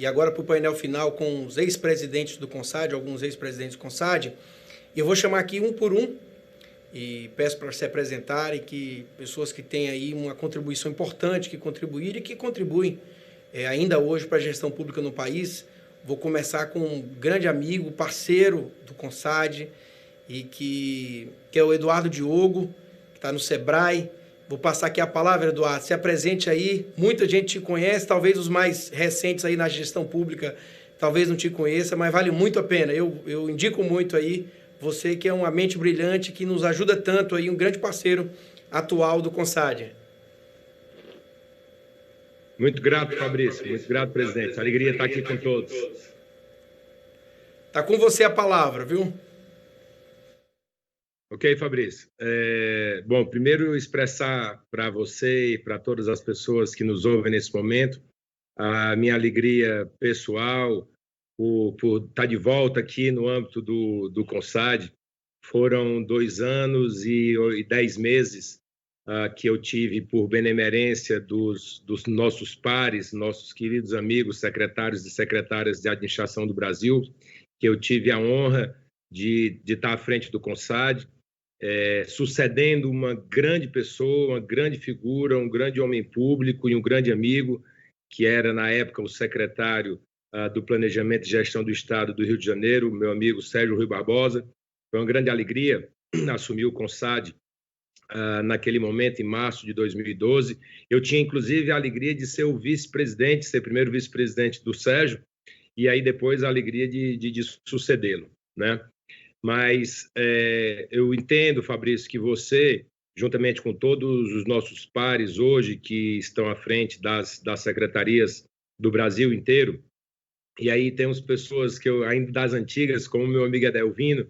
e agora para o painel final com os ex-presidentes do CONSAD, alguns ex-presidentes do CONSAD. E eu vou chamar aqui um por um e peço para se apresentarem, que pessoas que têm aí uma contribuição importante, que contribuíram e que contribuem ainda hoje para a gestão pública no país. Vou começar com um grande amigo, parceiro do CONSAD, e que é o Eduardo Diogo, que está no Sebrae. Vou passar aqui a palavra, Eduardo. Se apresente aí. Muita gente te conhece, talvez os mais recentes aí na gestão pública talvez não te conheça, mas vale muito a pena. Eu indico muito aí você, que é uma mente brilhante, que nos ajuda tanto aí, um grande parceiro atual do CONSAD. Muito grato, Fabrício. Muito grato, presidente. Alegria estar aqui com todos. Está com você a palavra, viu? Ok, Fabrício. Bom, primeiro expressar para você e para todas as pessoas que nos ouvem nesse momento a minha alegria pessoal por estar de volta aqui no âmbito do CONSAD. Foram 2 anos e 10 meses que eu tive por benemerência dos nossos pares, nossos queridos amigos, secretários e secretárias de administração do Brasil, que eu tive a honra de estar à frente do CONSAD, sucedendo uma grande pessoa, uma grande figura, um grande homem público e um grande amigo, que era, na época, o secretário do Planejamento e Gestão do Estado do Rio de Janeiro, meu amigo Sérgio Rui Barbosa. Foi uma grande alegria assumir o CONSAD naquele momento, em março de 2012. Eu tinha, inclusive, a alegria de ser o vice-presidente, ser primeiro vice-presidente do Sérgio, e aí depois a alegria de sucedê-lo, né? Mas eu entendo, Fabrício, que você, juntamente com todos os nossos pares hoje que estão à frente das secretarias do Brasil inteiro, e aí temos pessoas que eu ainda das antigas, como meu amigo Edelvino,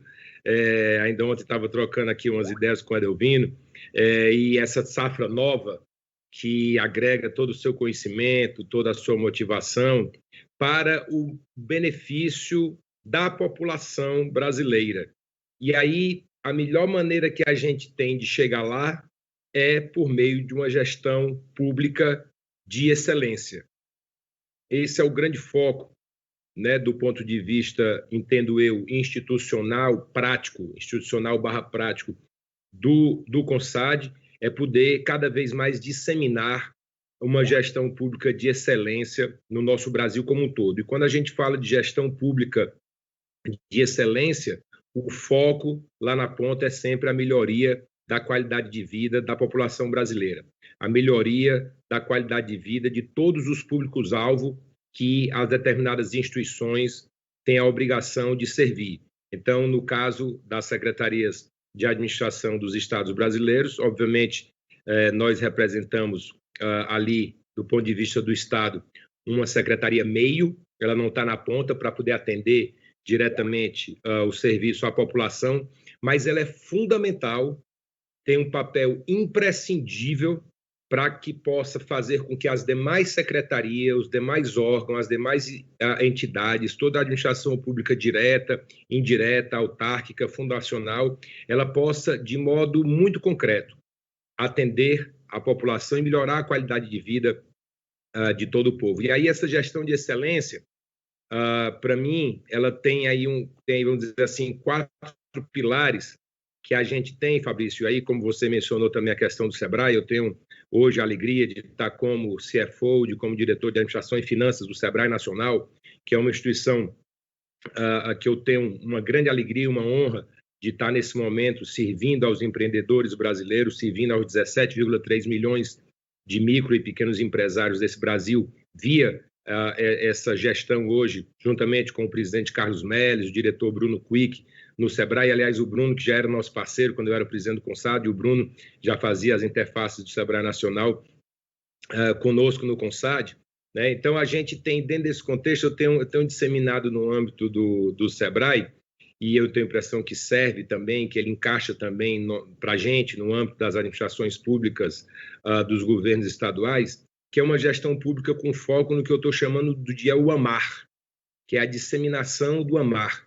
ainda ontem estava trocando aqui umas ideias com o Edelvino, e essa safra nova que agrega todo o seu conhecimento, toda a sua motivação para o benefício da população brasileira. E aí, a melhor maneira que a gente tem de chegar lá é por meio de uma gestão pública de excelência. Esse é o grande foco, né, do ponto de vista, entendo eu, institucional, prático, institucional/prático do CONSAD, é poder cada vez mais disseminar uma gestão pública de excelência no nosso Brasil como um todo. E quando a gente fala de gestão pública de excelência, o foco lá na ponta é sempre a melhoria da qualidade de vida da população brasileira, a melhoria da qualidade de vida de todos os públicos-alvo que as determinadas instituições têm a obrigação de servir. Então, no caso das secretarias de administração dos estados brasileiros, obviamente, nós representamos ali, do ponto de vista do estado, uma secretaria meio, ela não está na ponta para poder atender diretamente o serviço à população, mas ela é fundamental, tem um papel imprescindível para que possa fazer com que as demais secretarias, os demais órgãos, as demais entidades, toda a administração pública direta, indireta, autárquica, fundacional, ela possa, de modo muito concreto, atender a população e melhorar a qualidade de vida de todo o povo. E aí essa gestão de excelência, para mim, ela tem aí vamos dizer assim, 4 pilares que a gente tem, Fabrício. Aí, como você mencionou também a questão do Sebrae, eu tenho hoje a alegria de estar como CFO, como diretor de administração e finanças do Sebrae Nacional, que é uma instituição que eu tenho uma grande alegria, uma honra de estar nesse momento servindo aos empreendedores brasileiros, servindo aos 17,3 milhões de micro e pequenos empresários desse Brasil via essa gestão hoje, juntamente com o presidente Carlos Melles, o diretor Bruno Quick, no Sebrae. Aliás, o Bruno, que já era nosso parceiro quando eu era presidente do CONSAD, o Bruno já fazia as interfaces do Sebrae Nacional conosco no CONSAD, né? Então, a gente tem, dentro desse contexto, eu tenho disseminado no âmbito do Sebrae, e eu tenho a impressão que serve também, que ele encaixa também para a gente, no âmbito das administrações públicas dos governos estaduais, que é uma gestão pública com foco no que eu estou chamando de o amar, que é a disseminação do amar.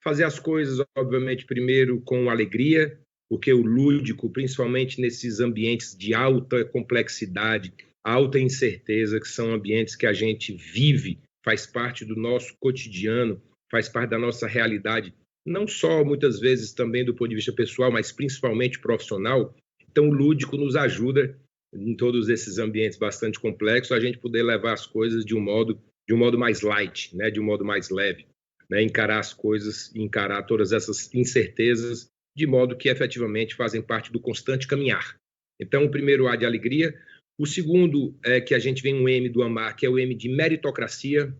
Fazer as coisas, obviamente, primeiro com alegria, porque o lúdico, principalmente nesses ambientes de alta complexidade, alta incerteza, que são ambientes que a gente vive faz parte do nosso cotidiano, faz parte da nossa realidade, não só, muitas vezes, também do ponto de vista pessoal, mas principalmente profissional. Então, o lúdico nos ajuda, em todos esses ambientes bastante complexos, a gente poder levar as coisas de um modo mais light, né? De um modo mais leve, né? Encarar as coisas, encarar todas essas incertezas, de modo que, efetivamente, fazem parte do constante caminhar. Então, o primeiro A de alegria. O segundo é que a gente vem um M do AMAR, que é o M de meritocracia,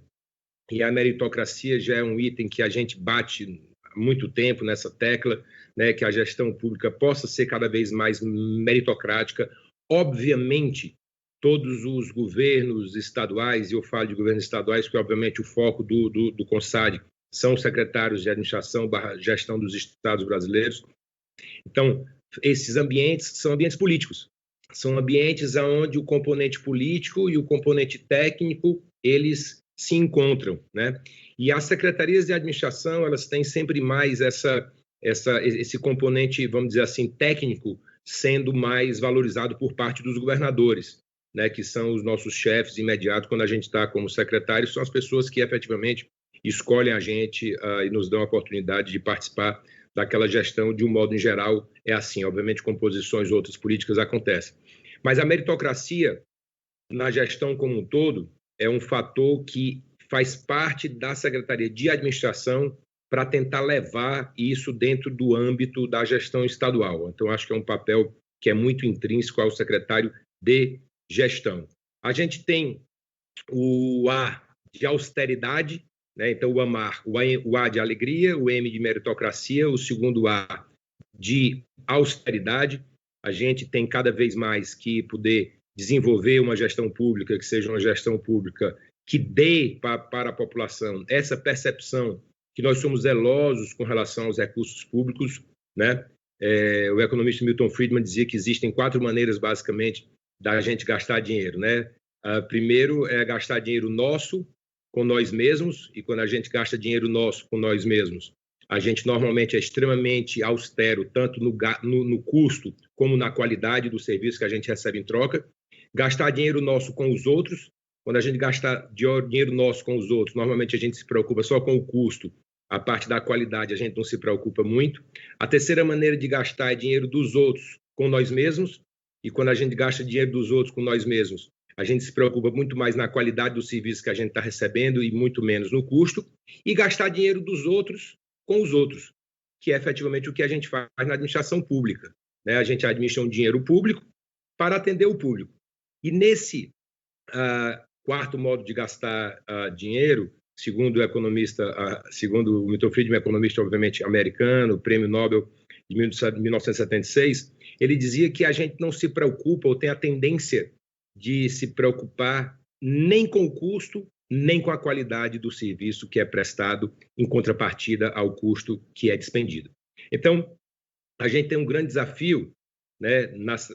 e a meritocracia já é um item que a gente bate há muito tempo nessa tecla, né, que a gestão pública possa ser cada vez mais meritocrática. Obviamente, todos os governos estaduais, e eu falo de governos estaduais porque, obviamente, o foco do CONSAD são os secretários de administração / gestão dos estados brasileiros. Então, esses ambientes são ambientes políticos. São ambientes onde o componente político e o componente técnico, eles se encontram, né? E as secretarias de administração, elas têm sempre mais esse componente, vamos dizer assim, técnico, sendo mais valorizado por parte dos governadores, né? Que são os nossos chefes imediatos quando a gente está como secretário, são as pessoas que efetivamente escolhem a gente e nos dão a oportunidade de participar daquela gestão de um modo em geral. É assim, obviamente, composições outras políticas acontecem. Mas a meritocracia, na gestão como um todo, é um fator que faz parte da Secretaria de Administração para tentar levar isso dentro do âmbito da gestão estadual. Então, acho que é um papel que é muito intrínseco ao secretário de gestão. A gente tem o A de austeridade, né? Então, o AMAR, o A de alegria, o M de meritocracia, o segundo A de austeridade. A gente tem cada vez mais que poder desenvolver uma gestão pública, que seja uma gestão pública que dê para a população essa percepção que nós somos zelosos com relação aos recursos públicos, né? O economista Milton Friedman dizia que existem 4 maneiras, basicamente, da gente gastar dinheiro, né? Primeiro é gastar dinheiro nosso com nós mesmos, e quando a gente gasta dinheiro nosso com nós mesmos, a gente normalmente é extremamente austero, tanto no custo como na qualidade do serviço que a gente recebe em troca. Gastar dinheiro nosso com os outros, quando a gente gasta dinheiro nosso com os outros, normalmente a gente se preocupa só com o custo, a parte da qualidade a gente não se preocupa muito. A terceira maneira de gastar é dinheiro dos outros com nós mesmos, e quando a gente gasta dinheiro dos outros com nós mesmos, a gente se preocupa muito mais na qualidade do serviço que a gente está recebendo e muito menos no custo. E gastar dinheiro dos outros com os outros, que é efetivamente o que a gente faz na administração pública, né? A gente administra um dinheiro público para atender o público. E nesse quarto modo de gastar dinheiro, segundo o economista, segundo o Milton Friedman, economista, obviamente, americano, prêmio Nobel de 1976, ele dizia que a gente não se preocupa ou tem a tendência de se preocupar nem com o custo, nem com a qualidade do serviço que é prestado em contrapartida ao custo que é despendido. Então, a gente tem um grande desafio, né,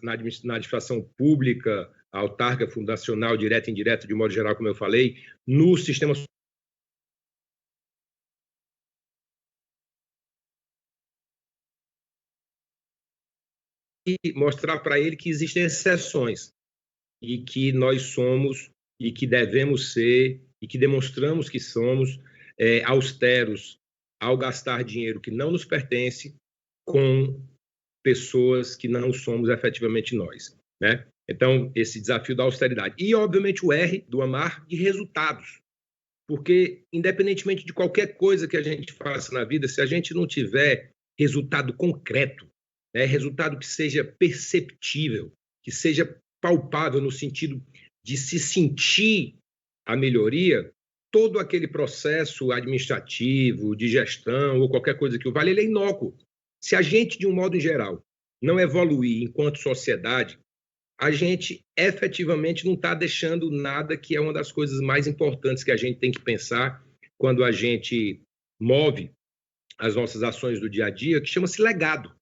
na administração pública, autárquica, fundacional, direta e indireta, de modo geral, como eu falei, no sistema e mostrar para ele que existem exceções e que nós somos e que devemos ser e que demonstramos que somos austeros ao gastar dinheiro que não nos pertence com pessoas que não somos efetivamente nós, né? Então, esse desafio da austeridade. E, obviamente, o R do AMAR de resultados. Porque, independentemente de qualquer coisa que a gente faça na vida, se a gente não tiver resultado concreto, né, resultado que seja perceptível, que seja palpável no sentido de se sentir a melhoria, todo aquele processo administrativo, de gestão ou qualquer coisa que o vale, ele é inócuo. Se a gente, de um modo geral, não evoluir enquanto sociedade, a gente efetivamente não está deixando nada, que é uma das coisas mais importantes que a gente tem que pensar quando a gente move as nossas ações do dia a dia, que chama-se legado.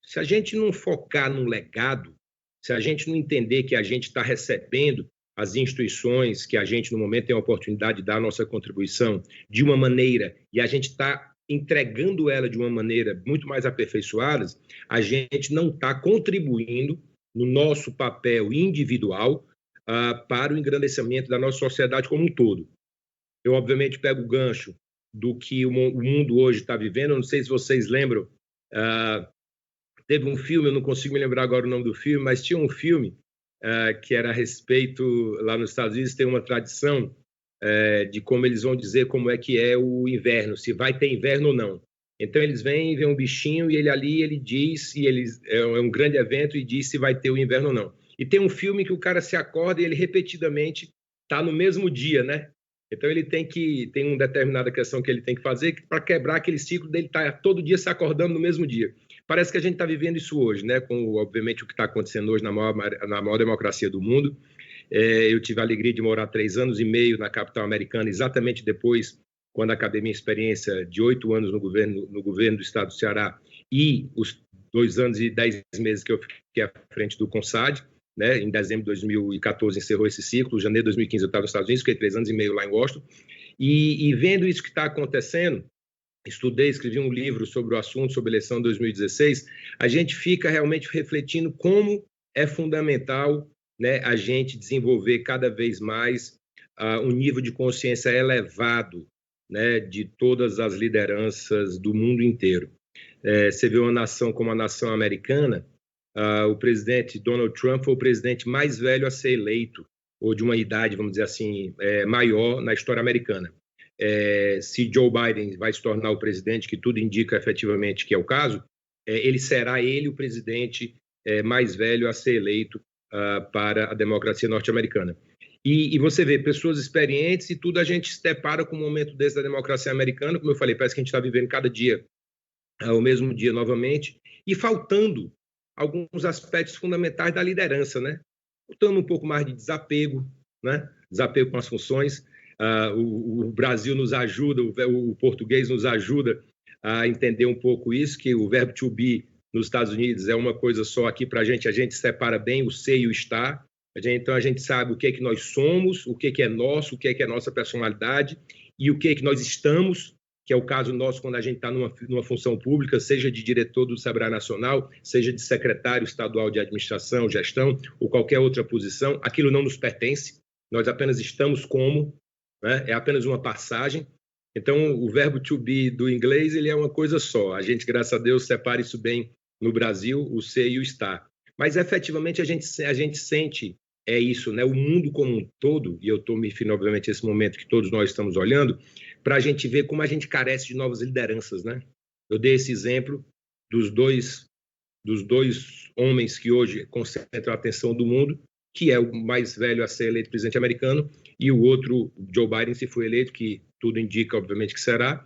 Se a gente não focar no legado, se a gente não entender que a gente está recebendo as instituições, que a gente, no momento, tem a oportunidade de dar a nossa contribuição de uma maneira, e a gente está entregando ela de uma maneira muito mais aperfeiçoada, a gente não está contribuindo no nosso papel individual para o engrandecimento da nossa sociedade como um todo. eu obviamente pego o gancho do que o mundo hoje está vivendo. Eu não sei se vocês lembram, teve um filme, eu não consigo me lembrar agora o nome do filme, mas tinha um filme que era a respeito, lá nos Estados Unidos tem uma tradição de como eles vão dizer como é que é o inverno, se vai ter inverno ou não. Então eles vêm, vê um bichinho e ele diz, e é um grande evento e diz se vai ter o inverno ou não. E tem um filme que o cara se acorda e ele repetidamente está no mesmo dia, né? Então ele tem uma determinada questão que ele tem que fazer para quebrar aquele ciclo dele estar todo dia se acordando no mesmo dia. Parece que a gente está vivendo isso hoje, né? Com, obviamente, o que está acontecendo hoje na maior democracia do mundo. Eu tive a alegria de morar 3 anos e meio na capital americana, exatamente depois, quando acabei minha experiência de 8 anos no governo do estado do Ceará e os 2 anos e 10 meses que eu fiquei à frente do CONSAD, né? Em dezembro de 2014 encerrou esse ciclo, em janeiro de 2015 eu estava nos Estados Unidos, fiquei 3 anos e meio lá em Washington, e vendo isso que está acontecendo, estudei, escrevi um livro sobre o assunto, sobre a eleição de 2016, a gente fica realmente refletindo como é fundamental, né, a gente desenvolver cada vez mais um nível de consciência elevado, né, de todas as lideranças do mundo inteiro. Você vê uma nação como a nação americana, o presidente Donald Trump foi o presidente mais velho a ser eleito, ou de uma idade, vamos dizer assim, maior na história americana. Se Joe Biden vai se tornar o presidente, que tudo indica efetivamente que é o caso, ele será o presidente mais velho a ser eleito para a democracia norte-americana. E você vê pessoas experientes e tudo, a gente se depara com um momento desse da democracia americana, como eu falei, parece que a gente está vivendo cada dia o mesmo dia novamente, e faltando alguns aspectos fundamentais da liderança, né? Faltando um pouco mais de desapego, né? Desapego com as funções. O Brasil nos ajuda, o português nos ajuda a entender um pouco isso, que o verbo to be nos Estados Unidos é uma coisa só, aqui para a gente separa bem o ser e o estar. Então a gente sabe o que é que nós somos, o que é nosso, o que é nossa personalidade e o que é que nós estamos, que é o caso nosso quando a gente está numa função pública, seja de diretor do Sebrae Nacional, seja de secretário estadual de administração, gestão ou qualquer outra posição, aquilo não nos pertence, nós apenas estamos como, né? É apenas uma passagem. Então, o verbo to be do inglês, ele é uma coisa só. A gente, graças a Deus, separa isso bem no Brasil, o ser e o estar. Mas, efetivamente, a gente sente isso, né? O mundo como um todo, e eu estou me referindo, obviamente, a esse momento que todos nós estamos olhando, para a gente ver como a gente carece de novas lideranças, né? Eu dei esse exemplo dos dois homens que hoje concentram a atenção do mundo, que é o mais velho a ser eleito presidente americano, e o outro, Joe Biden, se foi eleito, que tudo indica, obviamente, que será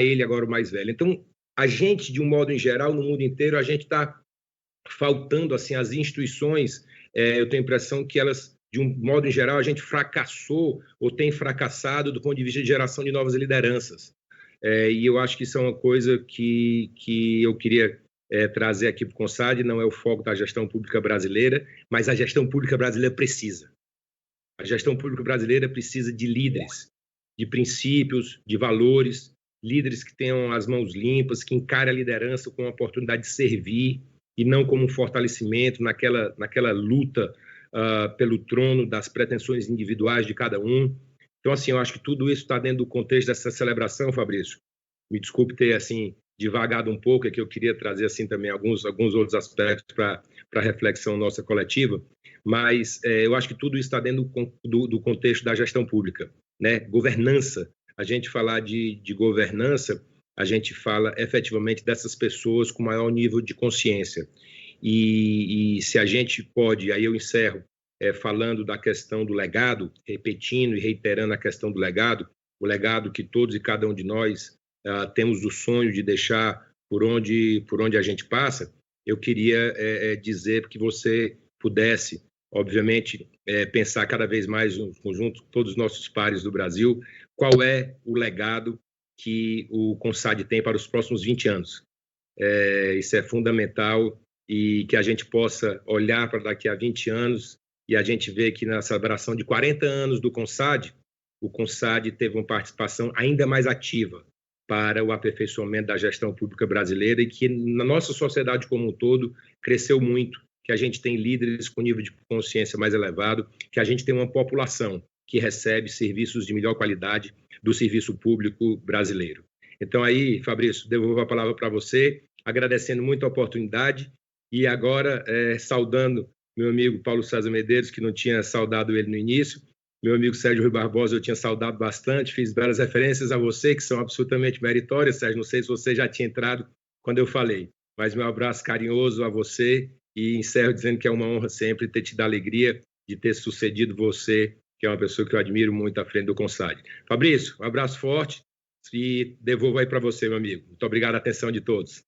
ele agora o mais velho. Então, a gente, de um modo em geral, no mundo inteiro, a gente está faltando, assim, as instituições, eu tenho a impressão que elas, de um modo em geral, a gente fracassou ou tem fracassado do ponto de vista de geração de novas lideranças. E eu acho que isso é uma coisa que eu queria trazer aqui para o CONSAD, não é o foco da gestão pública brasileira, mas a gestão pública brasileira precisa. A gestão pública brasileira precisa de líderes, de princípios, de valores, líderes que tenham as mãos limpas, que encarem a liderança com a oportunidade de servir e não como um fortalecimento naquela luta pelo trono das pretensões individuais de cada um. Então, assim, eu acho que tudo isso está dentro do contexto dessa celebração, Fabrício. Me desculpe ter, assim, divagado um pouco, é que eu queria trazer, assim, também alguns outros aspectos para a reflexão nossa coletiva, mas eu acho que tudo isso está dentro do contexto da gestão pública, né? Governança. A gente falar de governança, a gente fala efetivamente dessas pessoas com maior nível de consciência. E se a gente pode, aí eu encerro, falando da questão do legado, repetindo e reiterando a questão do legado, o legado que todos e cada um de nós temos o sonho de deixar por onde a gente passa, eu queria dizer que você pudesse, obviamente, pensar cada vez mais no conjunto, todos os nossos pares do Brasil, qual é o legado que o CONSAD tem para os próximos 20 anos. Isso é fundamental e que a gente possa olhar para daqui a 20 anos e a gente vê que na celebração de 40 anos do CONSAD, o CONSAD teve uma participação ainda mais ativa para o aperfeiçoamento da gestão pública brasileira e que na nossa sociedade como um todo cresceu muito, que a gente tem líderes com nível de consciência mais elevado, que a gente tem uma população que recebe serviços de melhor qualidade do serviço público brasileiro. Então aí, Fabrício, devolvo a palavra para você, agradecendo muito a oportunidade e agora saudando meu amigo Paulo César Medeiros, que não tinha saudado ele no início, meu amigo Sérgio Rui Barbosa, eu tinha saudado bastante, fiz várias referências a você, que são absolutamente meritórias, Sérgio, não sei se você já tinha entrado quando eu falei, mas meu abraço carinhoso a você e encerro dizendo que é uma honra sempre ter te dado alegria de ter sucedido você, que é uma pessoa que eu admiro muito à frente do CONSAD. Fabrício, um abraço forte e devolvo aí para você, meu amigo. Muito obrigado a atenção de todos.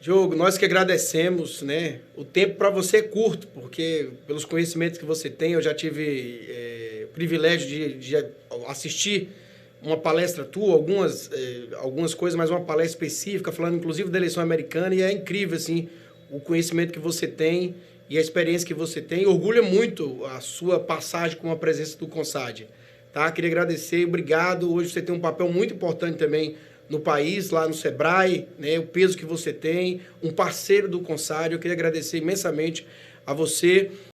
Diogo, nós que agradecemos, né? O tempo para você é curto, porque pelos conhecimentos que você tem, eu já tive privilégio de assistir uma palestra tua, algumas coisas, mas uma palestra específica, falando inclusive da eleição americana, e é incrível, assim, o conhecimento que você tem e a experiência que você tem. Orgulha muito a sua passagem com a presença do CONSAD, tá? Queria agradecer, obrigado. Hoje você tem um papel muito importante também no país, lá no Sebrae, né? O peso que você tem, um parceiro do CONSAD. Eu queria agradecer imensamente a você.